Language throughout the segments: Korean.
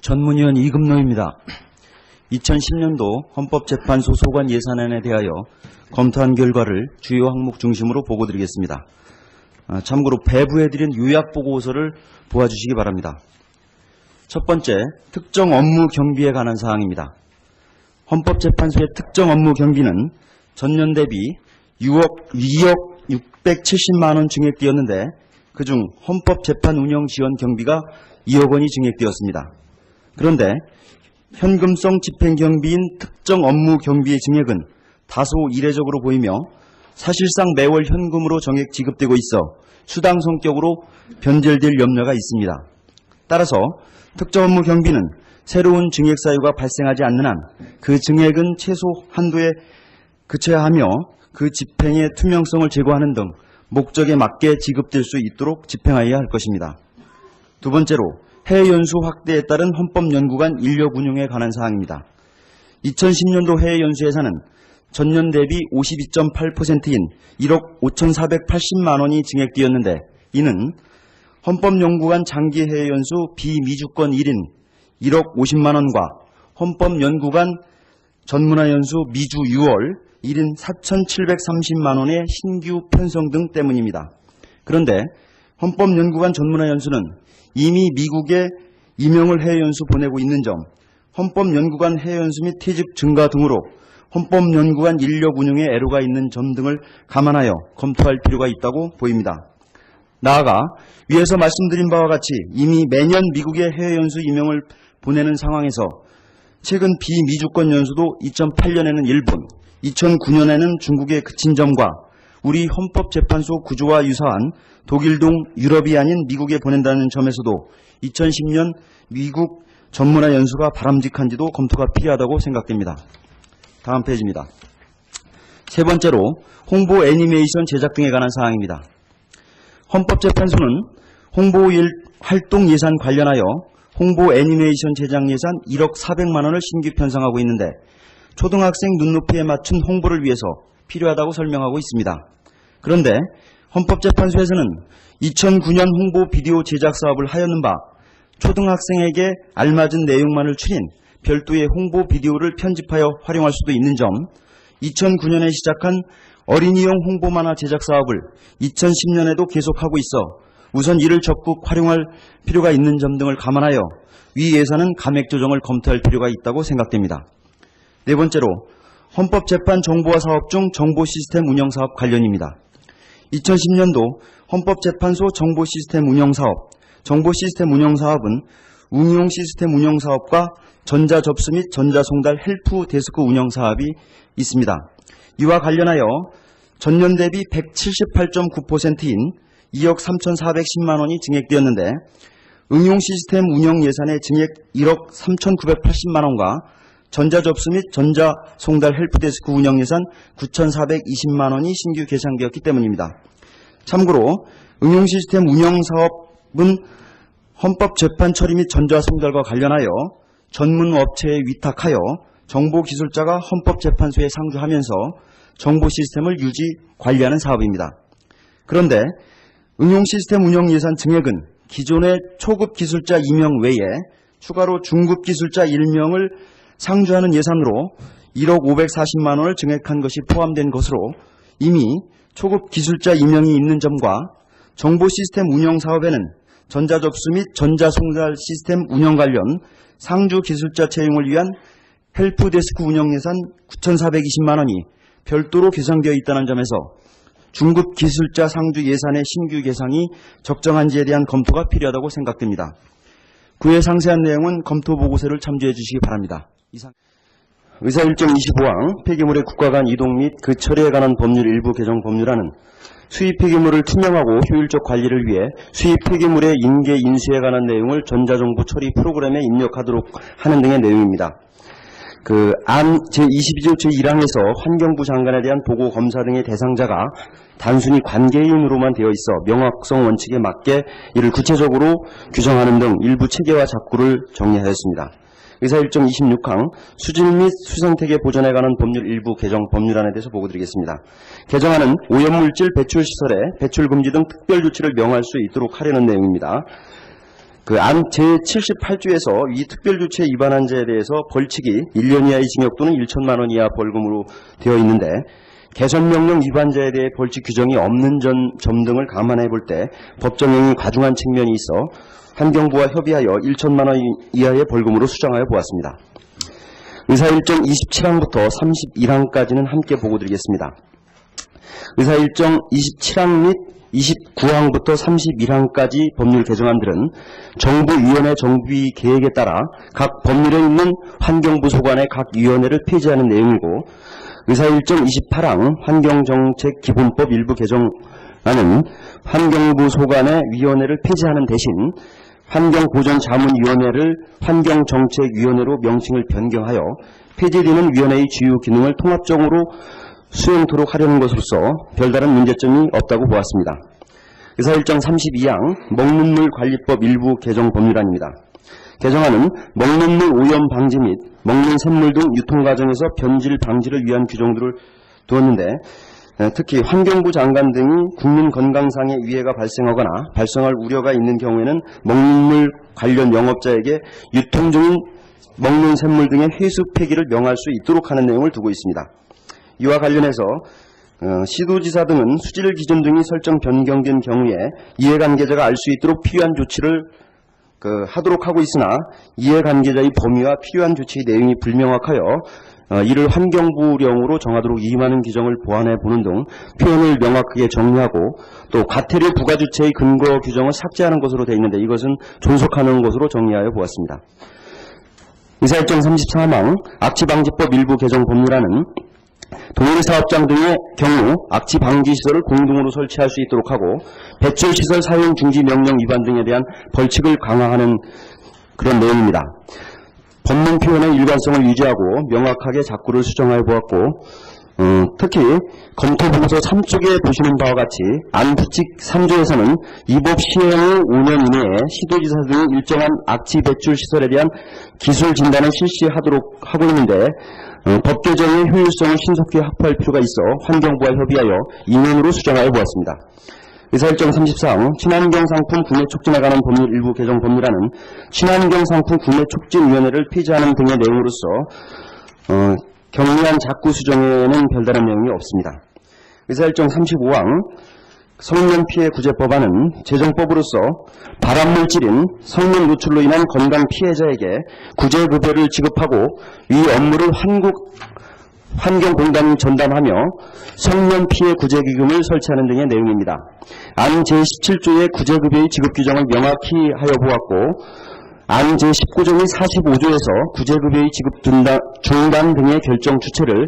전문위원 이금노입니다. 2010년도 헌법재판소 소관 예산안에 대하여 검토한 결과를 주요 항목 중심으로 보고드리겠습니다. 참고로 배부해드린 요약보고서를 보아주시기 바랍니다. 첫 번째, 특정 업무 경비에 관한 사항입니다. 헌법재판소의 특정 업무 경비는 전년 대비 2억 670만원 증액되었는데 그중 헌법재판 운영 지원 경비가 2억 원이 증액되었습니다. 그런데 현금성 집행경비인 특정 업무 경비의 증액은 다소 이례적으로 보이며 사실상 매월 현금으로 정액 지급되고 있어 수당 성격으로 변절될 염려가 있습니다. 따라서 특정 업무 경비는 새로운 증액 사유가 발생하지 않는 한 그 증액은 최소 한도에 그쳐야 하며 그 집행의 투명성을 제고하는 등 목적에 맞게 지급될 수 있도록 집행하여야 할 것입니다. 두 번째로 해외 연수 확대에 따른 헌법연구관 인력 운용에 관한 사항입니다. 2010년도 해외 연수 예산은 전년 대비 52.8%인 1억 5,480만 원이 증액되었는데 이는 헌법연구관 장기 해외 연수 비미주권 1인 1억 50만 원과 헌법연구관 전문화 연수 미주 6월 1인 4,730만 원의 신규 편성 등 때문입니다. 그런데 헌법연구관 전문화 연수는 이미 미국에 임용을 해외 연수 보내고 있는 점, 헌법연구관 해외 연수 및 퇴직 증가 등으로 헌법연구관 인력 운영에 애로가 있는 점 등을 감안하여 검토할 필요가 있다고 보입니다. 나아가 위에서 말씀드린 바와 같이 이미 매년 미국에 해외 연수 임용을 보내는 상황에서 최근 비미주권 연수도 2008년에는 일본, 2009년에는 중국에 그친 점과 우리 헌법재판소 구조와 유사한 독일 등 유럽이 아닌 미국에 보낸다는 점에서도 2010년 미국 전문화 연수가 바람직한지도 검토가 필요하다고 생각됩니다. 다음 페이지입니다. 세 번째로 홍보 애니메이션 제작 등에 관한 사항입니다. 헌법재판소는 홍보 활동 예산 관련하여 홍보 애니메이션 제작 예산 1억 400만 원을 신규 편성하고 있는데 초등학생 눈높이에 맞춘 홍보를 위해서 필요하다고 설명하고 있습니다. 그런데 헌법재판소에서는 2009년 홍보 비디오 제작 사업을 하였는 바 초등학생에게 알맞은 내용만을 추린 별도의 홍보 비디오를 편집하여 활용할 수도 있는 점, 2009년에 시작한 어린이용 홍보 만화 제작 사업을 2010년에도 계속하고 있어 우선 이를 적극 활용할 필요가 있는 점 등을 감안하여 위 예산은 감액 조정을 검토할 필요가 있다고 생각됩니다. 네 번째로 헌법재판 정보화 사업 중 정보 시스템 운영 사업 관련입니다. 2010년도 헌법재판소 정보 시스템 운영 사업, 정보 시스템 운영 사업은 응용 시스템 운영 사업과 전자 접수 및 전자 송달 헬프 데스크 운영 사업이 있습니다. 이와 관련하여 전년 대비 178.9%인 2억 3,410만 원이 증액되었는데 응용 시스템 운영 예산의 증액 1억 3,980만 원과 전자 접수 및 전자 송달 헬프데스크 운영 예산 9,420만 원이 신규 계산되었기 때문입니다. 참고로 응용 시스템 운영 사업은 헌법재판 처리 및 전자 송달과 관련하여 전문 업체에 위탁하여 정보기술자가 헌법재판소에 상주하면서 정보 시스템을 유지, 관리하는 사업입니다. 그런데 응용 시스템 운영 예산 증액은 기존의 초급 기술자 2명 외에 추가로 중급 기술자 1명을 상주하는 예산으로 1억 540만 원을 증액한 것이 포함된 것으로 이미 초급 기술자 2명이 있는 점과 정보 시스템 운영 사업에는 전자접수 및 전자송달 시스템 운영 관련 상주 기술자 채용을 위한 헬프데스크 운영 예산 9,420만 원이 별도로 계산되어 있다는 점에서 중급 기술자 상주 예산의 신규 계산이 적정한지에 대한 검토가 필요하다고 생각됩니다. 그의 상세한 내용은 검토 보고서를 참조해 주시기 바랍니다. 이상. 의사일정 25항 폐기물의 국가 간 이동 및 그 처리에 관한 법률 일부 개정 법률안은 수입 폐기물을 투명하고 효율적 관리를 위해 수입 폐기물의 인계 인수에 관한 내용을 전자정보 처리 프로그램에 입력하도록 하는 등의 내용입니다. 안 제22조 제1항에서 환경부 장관에 대한 보고 검사 등의 대상자가 단순히 관계인으로만 되어 있어 명확성 원칙에 맞게 이를 구체적으로 규정하는 등 일부 체계와 작구를 정리하였습니다. 의사일정 26항 수질 및 수생태계 보전에 관한 법률 일부 개정 법률안에 대해서 보고드리겠습니다. 개정안은 오염물질 배출시설에 배출금지 등 특별조치를 명할 수 있도록 하려는 내용입니다. 안 제78조에서 이 특별조치에 위반한 자에 대해서 벌칙이 1년 이하의 징역 또는 1천만 원 이하 벌금으로 되어 있는데 개선명령 위반자에 대해 벌칙 규정이 없는 점 등을 감안해 볼 때 법정형이 과중한 측면이 있어 환경부와 협의하여 1천만 원 이하의 벌금으로 수정하여 보았습니다. 의사일정 27항부터 31항까지는 함께 보고 드리겠습니다. 의사일정 27항 및 29항부터 31항까지 법률 개정안들은 정부위원회 정비 계획에 따라 각 법률에 있는 환경부 소관의 각 위원회를 폐지하는 내용이고, 의사일정 28항 환경정책기본법 일부 개정안은 환경부 소관의 위원회를 폐지하는 대신 환경보전자문위원회를 환경정책위원회로 명칭을 변경하여 폐지되는 위원회의 주요 기능을 통합적으로 수행토록 하려는 것으로서 별다른 문제점이 없다고 보았습니다. 의사일정 32항 먹는물 관리법 일부 개정 법률안입니다. 개정안은 먹는물 오염 방지 및 먹는 샘물 등 유통 과정에서 변질 방지를 위한 규정들을 두었는데, 특히 환경부 장관 등이 국민 건강상의 위해가 발생하거나 발생할 우려가 있는 경우에는 먹는물 관련 영업자에게 유통 중인 먹는 샘물 등의 회수 폐기를 명할 수 있도록 하는 내용을 두고 있습니다. 이와 관련해서 시도지사 등은 수질 기준 등이 설정 변경된 경우에 이해관계자가 알 수 있도록 필요한 조치를 하도록 하고 있으나 이해관계자의 범위와 필요한 조치의 내용이 불명확하여 이를 환경부령으로 정하도록 임하는 규정을 보완해 보는 등 표현을 명확하게 정리하고, 또 과태료 부과주체의 근거 규정을 삭제하는 것으로 되어 있는데 이것은 존속하는 것으로 정리하여 보았습니다. 의사일정 33항 악취방지법 일부 개정 법률안은 동일사업장 등의 경우 악취방지시설을 공동으로 설치할 수 있도록 하고, 배출시설 사용 중지 명령 위반 등에 대한 벌칙을 강화하는 그런 내용입니다. 법문 표현의 일관성을 유지하고 명확하게 작구를 수정하여 보았고, 특히 검토보고서 3쪽에 보시는 바와 같이 안부칙 3조에서는 이 법 시행 후 5년 이내에 시도지사 등이 일정한 악취 배출 시설에 대한 기술 진단을 실시하도록 하고 있는데, 법 개정의 효율성을 신속히 확보할 필요가 있어 환경부와 협의하여 2년으로 수정하여 보았습니다. 의사일정 34항 친환경 상품 구매 촉진에 관한 법률 일부 개정 법률안은 친환경 상품 구매 촉진위원회를 폐지하는 등의 내용으로서 경미한 작구 수정에는 별다른 내용이 없습니다. 의사일정 35항 성면 피해 구제 법안은 재정법으로서 발암물질인 성면 노출로 인한 건강 피해자에게 구제급여를 지급하고 이 업무를 환경공단이 전담하며 성면 피해 구제기금을 설치하는 등의 내용입니다. 안 제17조의 구제급여의 지급 규정을 명확히 하여 보았고, 안 제19조 및 45조에서 구제급여의 지급 중단 등의 결정 주체를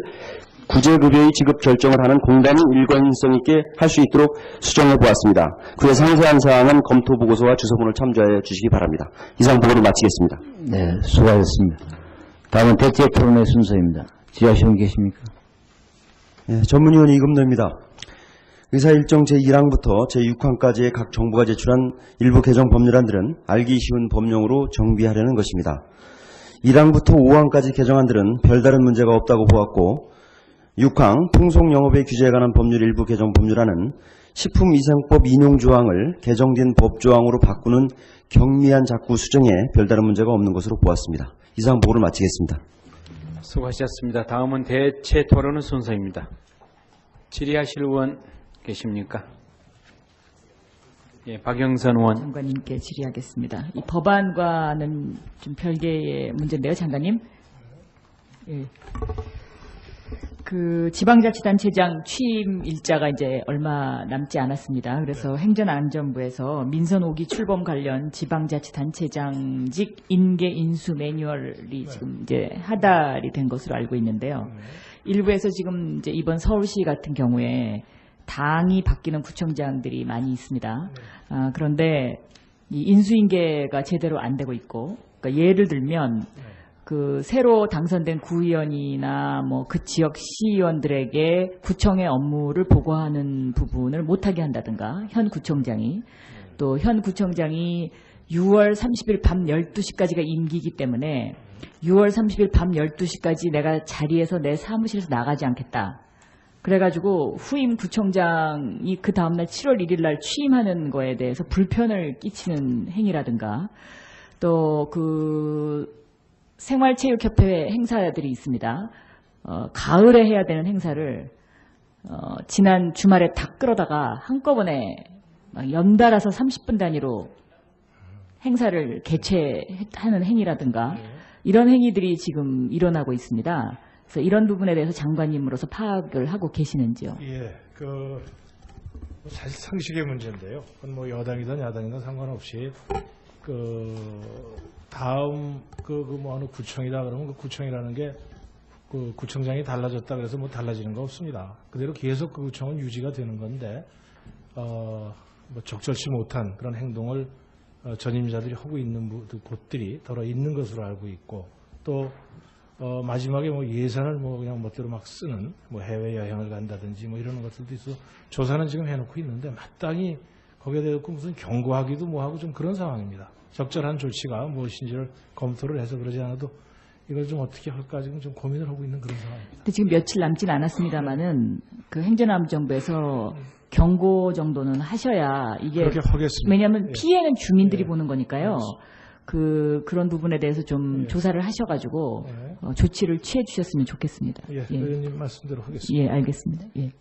구제급여의 지급 결정을 하는 공단이 일관성 있게 할 수 있도록 수정해 보았습니다. 그의 상세한 사항은 검토 보고서와 주소문을 참조하여 주시기 바랍니다. 이상 보고를 마치겠습니다. 네, 수고하셨습니다. 다음은 대체 토론의 순서입니다. 지하실 분 계십니까? 네, 전문위원 이금노입니다. 의사일정 제1항부터 제6항까지의 각 정부가 제출한 일부 개정 법률안들은 알기 쉬운 법령으로 정비하려는 것입니다. 1항부터 5항까지 개정안들은 별다른 문제가 없다고 보았고, 6항 풍속영업의 규제에 관한 법률 일부 개정 법률안은 식품위생법 인용조항을 개정된 법조항으로 바꾸는 경미한 작구 수정에 별다른 문제가 없는 것으로 보았습니다. 이상 보고를 마치겠습니다. 수고하셨습니다. 다음은 대체 토론의 순서입니다. 질의하실 의원 계십니까? 예, 박영선 의원. 장관님께 질의하겠습니다. 이 법안과는 좀 별개의 문제인데요, 장관님. 예. 그 지방자치단체장 취임 일자가 이제 얼마 남지 않았습니다. 그래서 행정안전부에서 민선 5기 출범 관련 지방자치단체장직 인계 인수 매뉴얼이 지금 이제 하달이 된 것으로 알고 있는데요. 일부에서 지금 이제 이번 서울시 같은 경우에 당이 바뀌는 구청장들이 많이 있습니다. 그런데 이 인수인계가 제대로 안 되고 있고, 그러니까 예를 들면 그 새로 당선된 구의원이나 뭐 그 지역 시의원들에게 구청의 업무를 보고하는 부분을 못하게 한다든가, 현 구청장이 6월 30일 밤 12시까지가 임기이기 때문에 6월 30일 밤 12시까지 내가 자리에서 내 사무실에서 나가지 않겠다. 그래가지고 후임 구청장이 그 다음날 7월 1일 날 취임하는 거에 대해서 불편을 끼치는 행위라든가 또 그 생활체육협회 행사들이 있습니다. 가을에 해야 되는 행사를 지난 주말에 다 끌어다가 한꺼번에 막 연달아서 30분 단위로 행사를 개최하는 행위라든가 이런 행위들이 지금 일어나고 있습니다. 그래서 이런 부분에 대해서 장관님으로서 파악을 하고 계시는지요? 예, 사실 상식의 문제인데요. 그건 뭐 여당이든 야당이든 상관없이 다음 뭐 어느 구청이다 그러면 그 구청이라는 게 그 구청장이 달라졌다 그래서 뭐 달라지는 거 없습니다. 그대로 계속 그 구청은 유지가 되는 건데 뭐 적절치 못한 그런 행동을 전임자들이 하고 있는 곳들이 더러 있는 것으로 알고 있고 또 마지막에 뭐 예산을 뭐 그냥 멋대로 막 쓰는 뭐 해외 여행을 간다든지 뭐 이런 것들도 있어 조사는 지금 해놓고 있는데 마땅히 거기에 대해서 무슨 경고하기도 뭐하고 좀 그런 상황입니다. 적절한 조치가 무엇인지를 검토를 해서 그러지 않아도 이걸 좀 어떻게 할까 지금 좀 고민을 하고 있는 그런 상황입니다. 근데 지금 며칠 남진 않았습니다만은 그 행정안전부에서 경고 정도는 하셔야 이게 그렇게 하겠습니다. 왜냐하면 예. 피해는 주민들이 예. 보는 거니까요. 그런 부분에 대해서 좀 예. 조사를 하셔가지고 예. 조치를 취해 주셨으면 좋겠습니다. 예, 예. 의원님 말씀대로 하겠습니다. 예, 알겠습니다. 예.